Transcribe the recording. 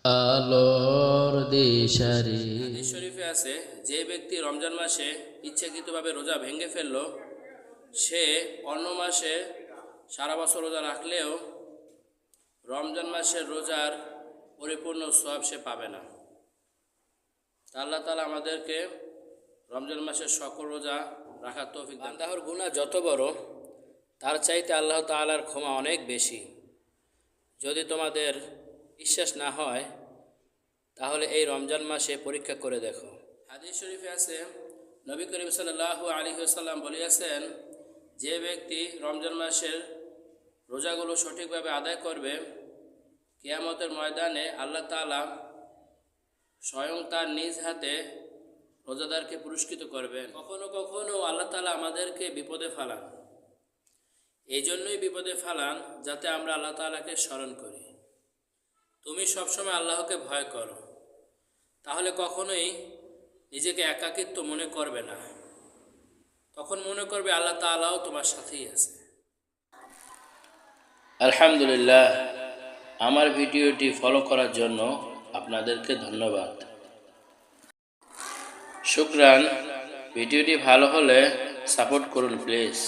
আলোর দিশারি। হাদিস শরীফে আছে, যে ব্যক্তি রমজান মাসে ইচ্ছাকৃতভাবে রোজা ভেঙে ফেলল, সে অন্য মাসে সারা বছর রোজা রাখলেও রমজান মাসের রোজার পরিপূর্ণ সওয়াব সে পাবে না। আল্লাহ তাআলা আমাদেরকে রমজান মাসের সকল রোজা রাখার তৌফিক দান। বান্দার গুনাহ যত বড়, তার চাইতে আল্লাহ তাআলার ক্ষমা অনেক বেশি। যদি তোমাদের বিশ্বাস না হয় তাহলে এই রমজান মাসে পরীক্ষা করে দেখো। হাদিস শরীফে আছে, নবী করিম সাল্লাল্লাহু আলাইহি ওয়াসাল্লাম বলেছেন, যে ব্যক্তি রমজান মাসের রোজাগুলো সঠিকভাবে আদায় করবে, কিয়ামতের ময়দানে আল্লাহ তাআলা স্বয়ং তার নিজ হাতে রোজাদারকে পুরস্কৃত করবেন। কখনো কখনো আল্লাহ তাআলা আমাদেরকে বিপদে ফেলান, এই জন্যই বিপদে ফেলান যাতে আমরা আল্লাহ তাআলাকে স্মরণ করি। তুমি সবসময় আল্লাহকে ভয় করো, তাহলে কখনোই নিজেকে একাকিত্ব মনে করবে না। তখন মনে করবে আল্লাহ তাআলাও তোমার সাথেই আছে। আলহামদুলিল্লাহ, আমার ভিডিওটি ফলো করার জন্য আপনাদেরকে ধন্যবাদ। শুকরান। ভিডিওটি ভালো হলে সাপোর্ট করুন প্লিজ।